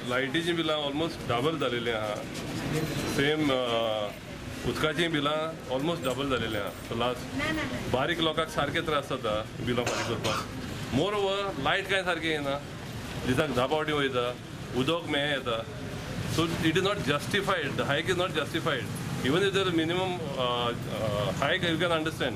लायटीची बिलां almost double जालेली आहा. Same उदकाची बिलां ऑलमोस्ट डबल जालेली आहा. लास्ट बारीक लोकांक सारके त्रास जाता बिलां फारीक करपाक. मोर ओवर लायट काय सारकी येना, दिसाक 10 फावटी वयता, उदक मेळ्ळें येता. So it is not justified. The hike is not justified. Even if there minimum hike you can understand.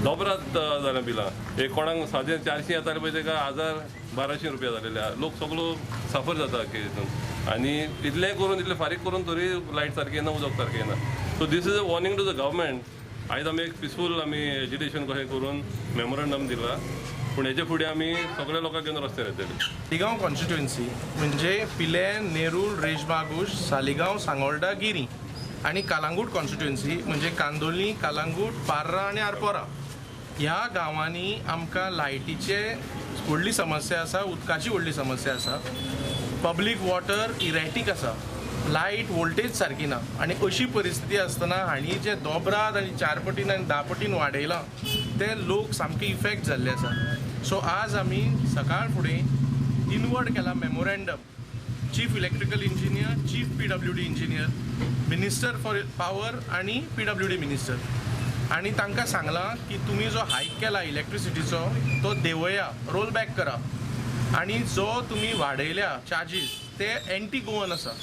दोबरात जाल्यां बिलां. एक कोणाक सादें 400 येताले पळय तेका 1000-1200 रुपया जालेले आहा. लोक सगळो सफर जाता हितून. आनी इतलें करून इतलें फारीक करून तरी लायट सारकी येना, उदक सारकें येना. So this is a warning to the government. आयज आमी एक पिसफूल आमी एजिटेशन कशें करून मेमोरंडम दिला. पूण हेजे फुडें आमी सगळ्या लोकांक घेवन रस्त्यार येतले. सालिगांव कॉन्स्टिट्युएन्सी म्हणजे पिलें, नेरूल, रेजमागूश, सालिगांव, सांगोळडा, गिरी आणि कालांगूट कॉन्स्टिट्युएन्सी म्हणजे कांदोली, कालांगूट, पार्रा आणि आरपोरा ह्या गांवांनी आमकां लायटीचे व्हडली समस्या आसा, उदकाची व्हडली समस्या आसा. पब्लीक वॉटर इरेटीक आसा, लायट वोल्टेज सारकी ना. आणि अशी परिस्थिती आसतना हांणी जे दोबरात आनी 4 पटीन आनी 10 पटीन वाडयलां ते लोक सामके इफेक्ट जाल्ले आसा. सो आज आमी सकाळ फुडें इनवर्ट केला memorandum. Chief electrical engineer, chief PWD engineer, minister for power आणि PWD मिनिस्टर, आणि तांकां सांगलां की तुमी जो हायक केला इलेक्ट्रिसिटीचो तो देंवया, रोल बॅक करा. आणि जो तुम्ही वाडयल्या चार्जीस ते एंटी गोवन आसा.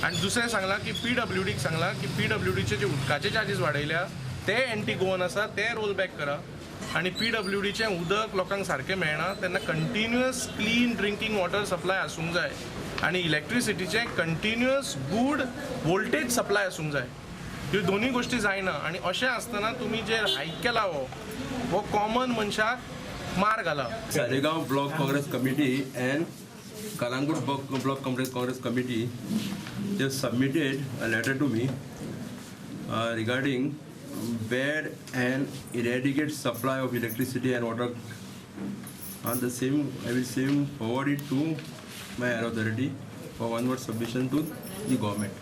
आणि दुसरें सांगलां की PWDक सांगलां की PWDचे जे उदकाचे चार्जीस वाडयल्या ते एंटी गोवन आसा, ते रोल बॅक करा. आणि PWDचें उदक लोकांक सारकें मेळना तेन्ना continuous clean drinking water supply आसूंक जाय. आणि इलेक्ट्रिसिटीचें कंटिन्युअस गूड वोल्टेज सप्लाय आसूंक जाय. ह्यो दोनूय गोश्टी जायना. आणि अशें आसतना तुमी जे हायक केला हो कॉमन मनशाक मार घाला. Saligaon Block Congress Committee and Kalangut Block Congress Committee just submitted a letter to me regarding bad and inadequate supply of electricity and water. On the same, I will forward it to my authority for onward submission to the government.